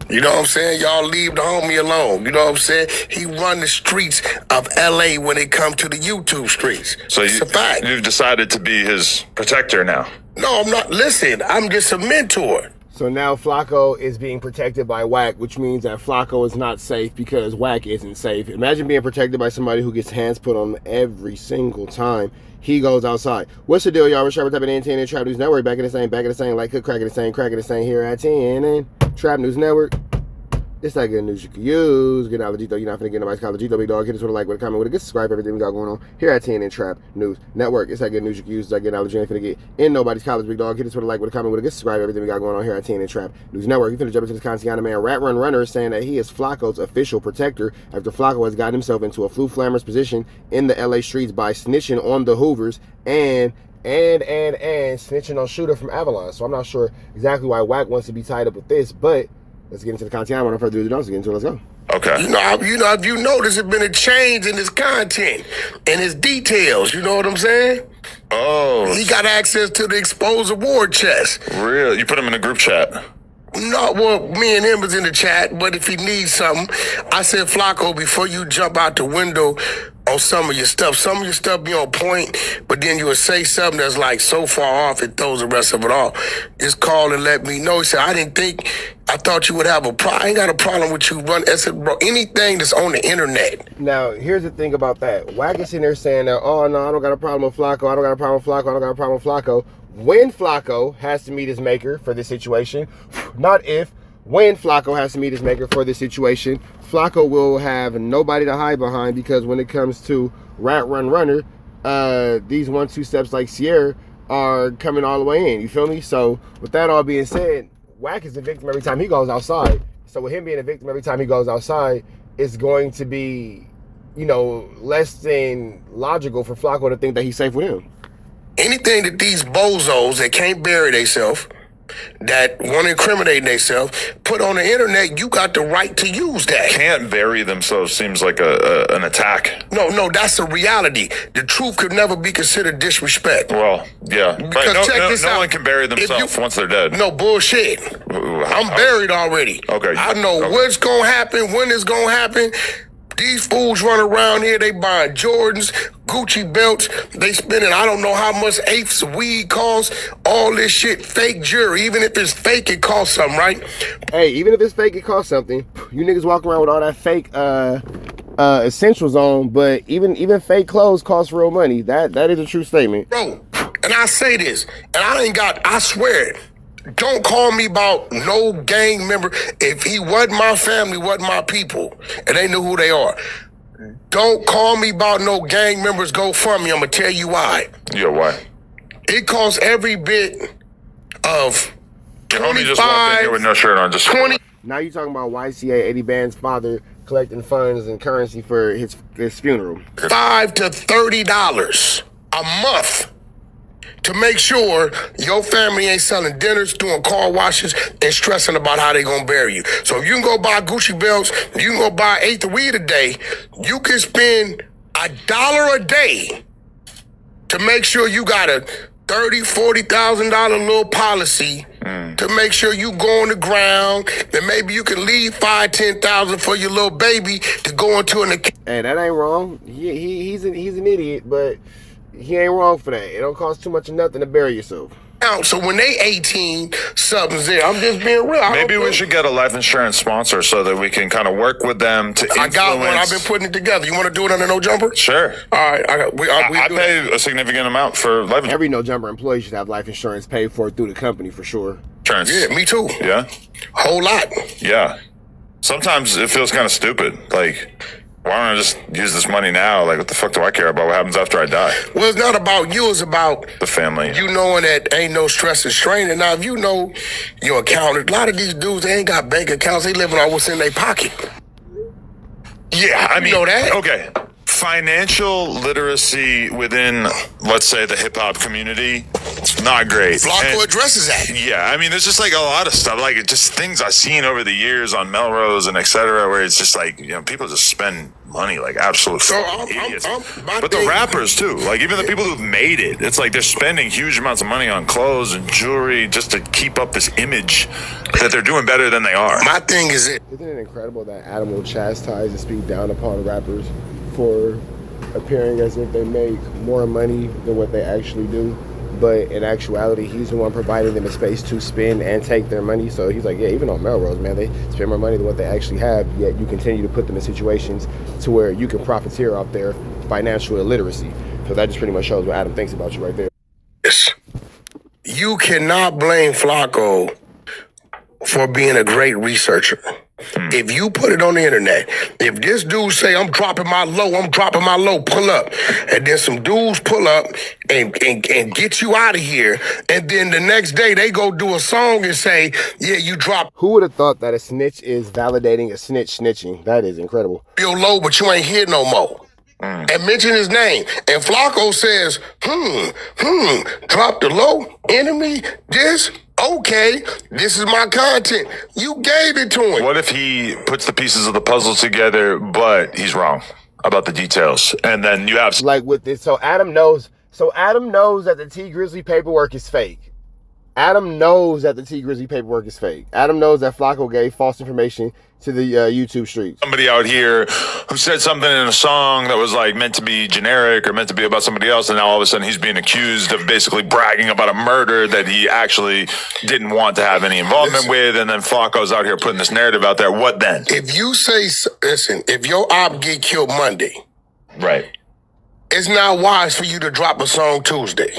You know what I'm saying? Y'all leave the homie alone. You know what I'm saying? He run the streets of LA when it comes to the YouTube streets. So it's a fact. You've decided to be his protector now. No, I'm not. Listen, I'm just a mentor. So now Flakko is being protected by Wack, which means that Flakko is not safe because Wack isn't safe. Imagine being protected by somebody who gets hands put on every single time he goes outside. What's the deal, y'all? We're Trap News and Trap News Network. Back in the same, like cook, cracking the same here at 10 and Trap News Network. It's that good news you can use. Get out of the G, though. You're not finna get nobody's college G, though, big dog. Hit us with a like, with a comment, with a good subscribe, everything we got going on here at 10 and Trap News Network. It's that good news you can use. It's that good knowledge you ain't finna get in nobody's college, big dog. Hit us with a like, with a comment, with a good subscribe, everything we got going on here at 10 and Trap News Network. You finna jump into this content, man. Rat Run Runner is saying that he is Flakko's official protector after Flakko has gotten himself into a flu flammer's position in the LA streets by snitching on the Hoovers and snitching on Shooter from Avalon. So I'm not sure exactly why Wack wants to be tied up with this, but let's get into the content. I want to further ado, let's get into it. Let's go. Okay. If you notice, there's been a change in his content and his details. You know what I'm saying? Oh. He got access to the exposed award chest. Real? You put him in a group chat? No, well, me and him was in the chat, but if he needs something, I said, Flakko, before you jump out the window on some of your stuff be on point, but then you would say something that's like so far off, it throws the rest of it off. Just call and let me know. He said, I thought you would have a problem. I ain't got a problem with you running. I said, bro, anything that's on the internet. Now, here's the thing about that. Wack is in there saying that, oh, no, I don't got a problem with Flakko. I don't got a problem with Flakko. I don't got a problem with Flakko. When Flakko has to meet his maker for this situation, not if, when Flakko has to meet his maker for this situation, Flakko will have nobody to hide behind, because when it comes to Rat Run Runner, these 1-2 steps like Sierra are coming all the way in. You feel me? So with that all being said, Wack is a victim every time he goes outside. So with him being a victim every time he goes outside, it's going to be, you know, less than logical for Flakko to think that he's safe with him. Anything that these bozos that can't bury themselves, that want to incriminate themselves, put on the internet, you got the right to use that. Can't bury themselves seems like an attack. No, that's a reality. The truth could never be considered disrespect. Well, yeah. Because no one can bury themselves once they're dead. No, bullshit. I'm buried already. Okay. I know what's going to happen, when it's going to happen. These fools run around here, they buying Jordans, Gucci belts, they spending I don't know how much eighths of weed costs, all this shit, fake jewelry. Even if it's fake, it costs something, right? Hey, even if it's fake, it costs something. You niggas walk around with all that fake essentials on, but even fake clothes cost real money. That is a true statement. Bro, and I say this, and I swear it. Don't call me about no gang member. If he wasn't my family, wasn't my people, and they knew who they are. Don't call me about no gang members GoFundMe. I'm gonna tell you why. Yeah, why? It costs every bit of Your homie just walked in here with no shirt on, just 20. Now you talking about YCA Eddie Band's father collecting funds and currency for his funeral. $5 to $30 a month. To make sure your family ain't selling dinners, doing car washes, and stressing about how they gonna bury you. So if you can go buy Gucci belts, you can go buy 8 of weed a day, you can spend $1 a day to make sure you got a $30,000, $40,000 little policy to make sure you go on the ground, and maybe you can leave $5,000, $10,000 for your little baby to go into an account. Hey, that ain't wrong. He's an idiot, but he ain't wrong for that. It don't cost too much of nothing to bury yourself. So when they 18, something's there. I'm just being real. Maybe we should get a life insurance sponsor so that we can kind of work with them to influence. I got one. I've been putting it together. You want to do it under no jumper? Sure. All right. I pay a significant amount for life insurance. Every no jumper employee should have life insurance paid for through the company for sure. Insurance. Yeah, me too. Yeah? Whole lot. Yeah. Sometimes it feels kind of stupid. Like, why don't I just use this money now? Like, what the fuck do I care about what happens after I die? Well, it's not about you. It's about the family. You knowing that ain't no stress and strain. And now, if you know your accountant, a lot of these dudes, they ain't got bank accounts. They living on what's in their pocket. Yeah, I mean, you know that? Okay. Financial literacy within, let's say, the hip-hop community, not great. Flakko addresses that. Yeah, I mean, there's just like a lot of stuff, like just things I've seen over the years on Melrose and et cetera, where it's just like, you know, people just spend money like absolute idiots. But the thing- rappers too, like even the people who've made it, it's like they're spending huge amounts of money on clothes and jewelry just to keep up this image that they're doing better than they are. My thing is it. Isn't it incredible that Adam will chastise and speak down upon rappers for appearing as if they make more money than what they actually do? But in actuality, he's the one providing them a space to spend and take their money. So he's like, yeah, even on Melrose, man, they spend more money than what they actually have, yet you continue to put them in situations to where you can profiteer off their financial illiteracy. So that just pretty much shows what Adam thinks about you right there. Yes. You cannot blame Flakko for being a great researcher. If you put it on the internet, if this dude say, I'm dropping my low, pull up, and then some dudes pull up and get you out of here, and then the next day they go do a song and say, yeah, you dropped Who would have thought that a snitch is validating a snitch snitching? That is incredible. your low, but you ain't here no more. And mention his name. And Flakko says, drop the low, enemy, this, okay, this is my content. You gave it to him. What if he puts the pieces of the puzzle together, but he's wrong about the details, and then you have Like with this, so Adam knows that the T Grizzly paperwork is fake. Adam knows that the T Grizzly paperwork is fake. Adam knows that Flakko gave false information to the YouTube streets. somebody out here who said something in a song that was like meant to be generic or meant to be about somebody else, and now all of a sudden he's being accused of basically bragging about a murder that he actually didn't want to have any involvement with, and then Flakko's out here putting this narrative out there. What then? If you say, listen, if your op get killed Monday, Right. it's not wise for you to drop a song Tuesday.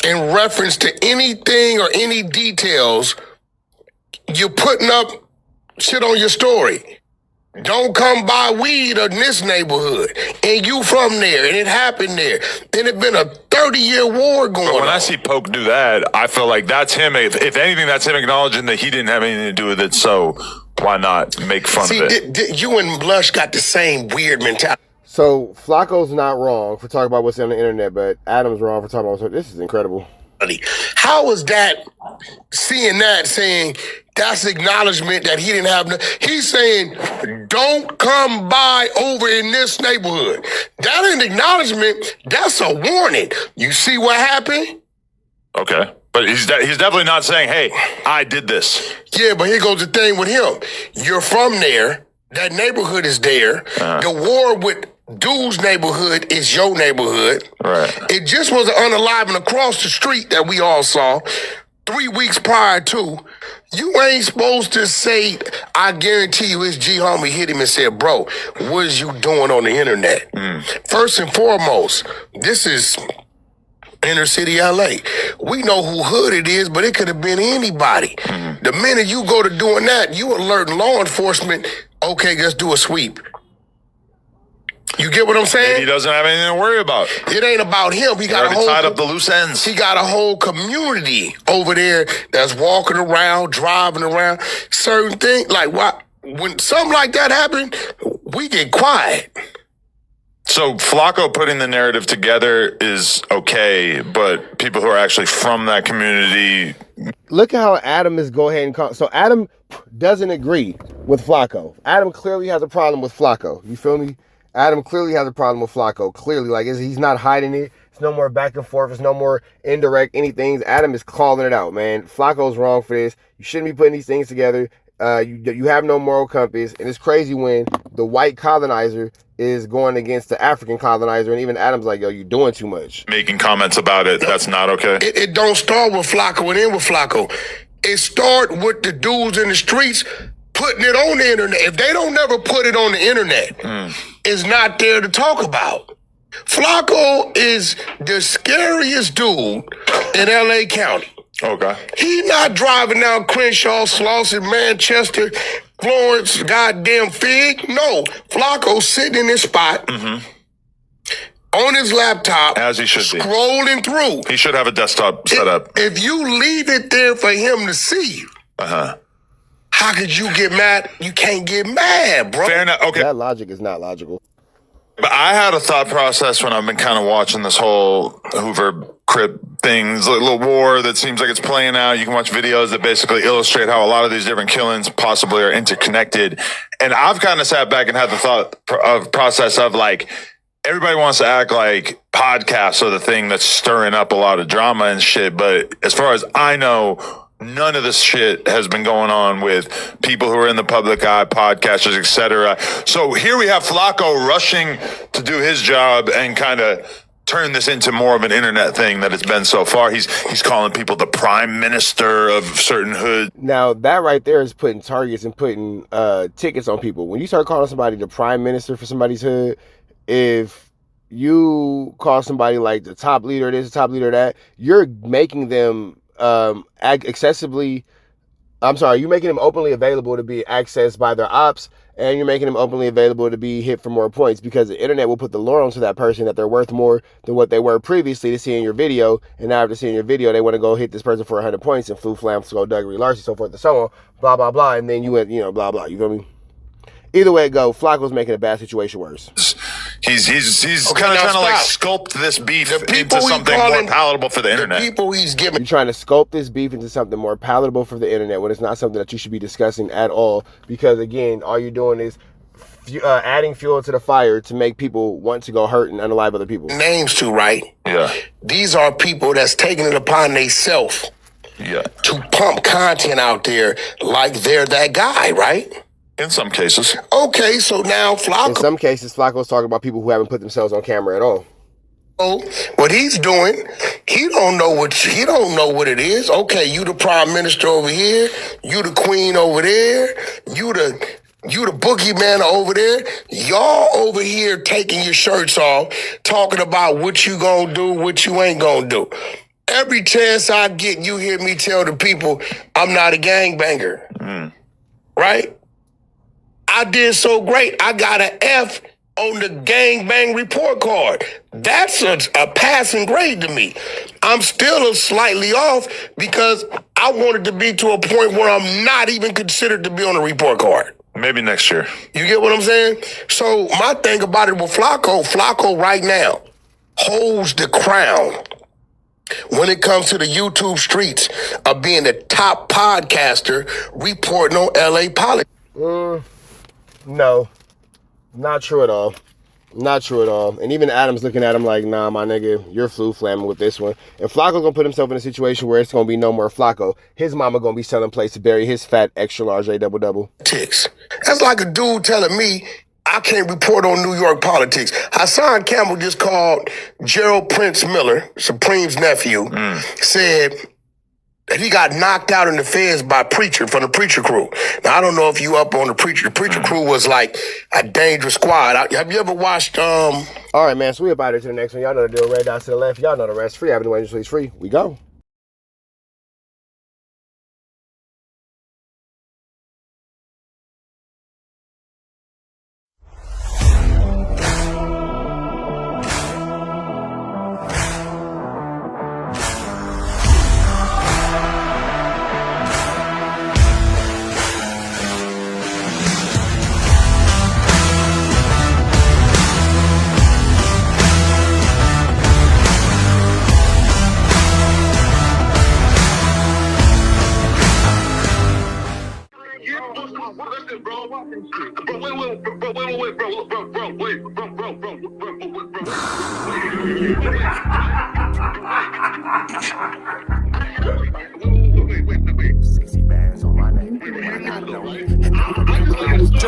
In reference to anything or any details, you're putting up shit on your story. Don't come buy weed in this neighborhood. And you from there, and it happened there. And it been a 30-year war going But on. when I see Poke do that, I feel like that's him. If anything, that's him acknowledging that he didn't have anything to do with it. So why not make fun See, of it? you and Blush got the same weird mentality. So Flakko's not wrong for talking about what's on the internet, but Adam's wrong for talking about this is incredible. How is that seeing that saying that's acknowledgement that he didn't have no, he's saying don't come by over in this neighborhood. That ain't acknowledgement, that's a warning. You see what happened? Okay. But he's definitely not saying, hey, I did this. Yeah, but here goes the thing with him. You're from there, that neighborhood is there. The war with dude's neighborhood is your neighborhood. Right. It just was an unaliving across the street that we all saw 3 weeks prior to. You ain't supposed to say, I guarantee you his G homie hit him and said, bro, what is you doing on the internet? First and foremost, this is inner city LA. We know who hood it is, but it could have been anybody. The minute you go to doing that, you alert law enforcement, okay, let's do a sweep. You get what I'm saying? He doesn't have anything to worry about. It ain't about him. He got a Already whole tied up the loose ends. He got a whole community over there that's walking around, driving around. Certain things like why when something like that happen, we get quiet. So Flakko putting the narrative together is okay, but people who are actually from that community. Look at how Adam is go ahead and call. So Adam doesn't agree with Flakko. Adam clearly has a problem with Flakko. You feel me? Adam clearly has a problem with Flakko. Clearly, like he's not hiding it. It's no more back and forth. It's no more indirect anything. Adam is calling it out, man. Flakko's wrong for this. You shouldn't be putting these things together. You have no moral compass. And it's crazy when the white colonizer is going against the African colonizer, and even Adam's like, yo, you're doing too much. Making comments about it, that's not okay. It don't start with Flakko and end with Flakko. It start with the dudes in the streets putting it on the internet. If they don't never put it on the internet, it's not there to talk about. Flakko is the scariest dude in LA County. Okay. He not driving down Crenshaw, Slauson, Manchester, Florence, goddamn Fig. No, Flakko sitting in his spot on his laptop, As he should be. scrolling through. He should have a desktop set up. If you leave it there for him to see, how could you get mad? You can't get mad, bro. Fair enough. Okay. That logic is not logical. But I had a thought process when I've been kind of watching this whole Hoover Crip things, a little war that seems like it's playing out. You can watch videos that basically illustrate how a lot of these different killings possibly are interconnected. And I've kind of sat back and had the thought process of like, everybody wants to act like podcasts are the thing that's stirring up a lot of drama and shit. But as far as I know, none of this shit has been going on with people who are in the public eye, podcasters, etc. So here we have Flakko rushing to do his job and kind of turn this into more of an internet thing that it's been so far. He's calling people the prime minister of certain hoods. Now that right there is putting targets and putting tickets on people. When you start calling somebody the prime minister for somebody's hood, if you call somebody like the top leader this, the top leader that, you're making them you're making them openly available to be accessed by their ops, and you're making them openly available to be hit for more points, because the internet will put the lure onto that person that they're worth more than what they were previously to seeing your video, and now after seeing your video, they want to go hit this person for 100 points and flu flam, skullduggery, larceny, so forth and so on, blah, blah, blah, and then you went, blah, blah, you feel me? Either way it go, Flakko's making a bad situation worse. He's kind of trying to like sculpt this beef into something more palatable for the internet. People he's giving. You're trying to sculpt this beef into something more palatable for the internet when it's not something that you should be discussing at all. Because again, all you're doing is adding fuel to the fire to make people want to go hurt and unalive other people. Names to, right? Yeah. These are people that's taking it upon themselves to pump content out there like they're that guy, right? In some cases. Okay, so now Flakko. In some cases, Flakko's talking about people who haven't put themselves on camera at all. What he's doing, he don't know what it is. Okay, you the prime minister over here, you the queen over there, you the boogeyman over there. Y'all over here taking your shirts off, talking about what you gonna do, what you ain't gonna do. Every chance I get, you hear me tell the people I'm not a gangbanger. Right? I did so great, I got an F on the gangbang report card. That's a passing grade to me. I'm still slightly off because I wanted to be to a point where I'm not even considered to be on a report card. Maybe next year. You get what I'm saying? So my thing about it with Flakko right now holds the crown when it comes to the YouTube streets of being the top podcaster reporting on LA politics. No, not true at all. Not true at all. And even Adam's looking at him like, nah, my nigga, you're flu flamming with this one. And Flakko's gonna put himself in a situation where it's gonna be no more Flakko. His mama gonna be selling place to bury his fat extra large A double. That's like a dude telling me I can't report on New York politics. Hassan Campbell just called Gerald Prince Miller, Supreme's nephew, said that he got knocked out in the feds by Preacher from the Preacher crew. Now, I don't know if you up on the Preacher. The Preacher crew was like a dangerous squad. Have you ever watched... All right, man, so we about to the next one. Y'all know the deal. Red dot to the left. Y'all know the rest. Free Avenue Angels, free. We go.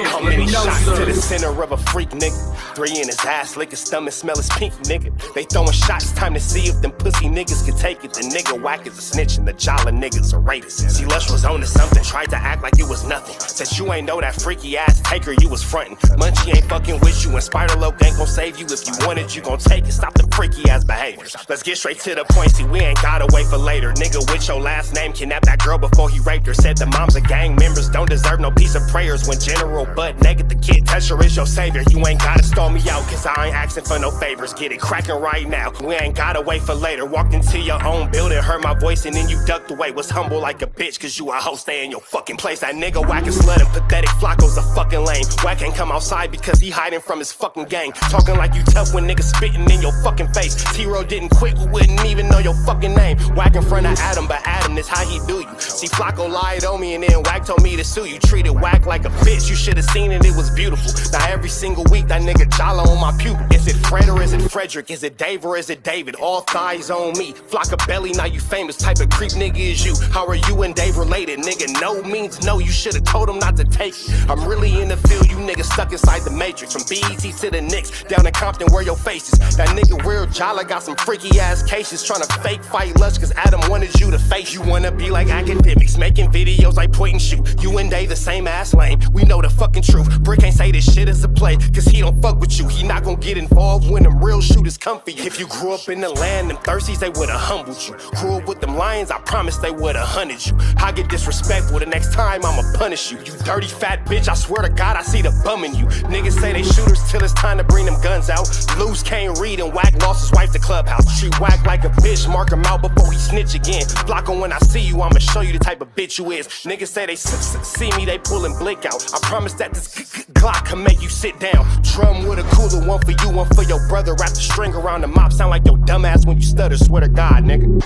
How many shots to the center of a freak, nigga? 3 in his ass, lick his stomach, smell his pink, nigga. They throwing shots, time to see if them pussy niggas can take it. The nigga Wack is a snitch and the jolly niggas are rapists. See, Lush was on to something, tried to act like it was nothing. Said you ain't know that freaky ass taker you was frontin'. Munchie ain't fucking with you and Spider-Loc ain't gon' save you. If you want it, you gon' take it. Stop the freaky ass behaviors. Let's get straight to the point, see, we ain't gotta wait for later. Nigga with your last name kidnapped that girl before he raped her. Said the moms of gang members don't deserve no piece of prayers when General funeral, but naked. The kid Tesher is your savior. You ain't gotta stall me out, cause I ain't asking for no favors. Get it cracking right now. We ain't gotta wait for later. Walked into your own building, heard my voice, and then you ducked away. Was humble like a bitch, cause you a hoe, stay in your fucking place. That nigga Wack is slut and pathetic. Flakko's a fucking lame. Wack ain't come outside because he hiding from his fucking gang. Talking like you tough when niggas spitting in your fucking face. T-Row didn't quit, we wouldn't even know your fucking name. Wack in front of Adam, but Adam is how he do you. See, Flakko lied on me and then Wack told me to sue you. Treated Wack like a bitch, you should've seen it, it was beautiful. Now every single week that nigga jolly on my pupil. Is it Fred or is it Frederick? Is it Dave or is it David? All thighs on me. Flock of belly, now you famous. Type of creep nigga is you. How are you and Dave related? Nigga, no means no. You should've told him not to take it. I'm really in the field, you niggas stuck inside the matrix. From BET to the Knicks, down in Compton where your face is. That nigga real jolly got some freaky ass cases. Tryna fake fight Lush cause Adam wanted you to face. You wanna be like academics, making videos like point and shoot. You and Dave the same ass lane. We know the fucking truth. Brick ain't say this shit is a play, cause he don't fuck with you. He not gonna get involved when them real shooters come for you. If you grew up in the land, them thirsties, they would've humbled you. Grew up with them lions, I promise they would've hunted you. I get disrespectful, the next time I'ma punish you. You dirty fat bitch, I swear to God I see the bum in you. Niggas say they shooters till it's time to bring them guns out. Loose can't read and Wack lost his wife to Clubhouse. Treat Wack like a bitch, mark him out before he snitch again. Flakko, when I see you, I'ma show you the type of bitch you is. Niggas say they see me, they pullin' blick out. I promise that this Glock can make you sit down. Drum with a cooler, one for you, one for your brother. Wrap the string around the mop, sound like your dumb ass when you stutter. Swear to God, nigga.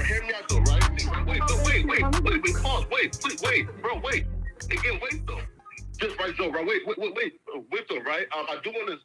Hear me out though, right? Wait, pause, wait, bro, wait. Again, wait though. Just right though, right? Wait though, right? I do want to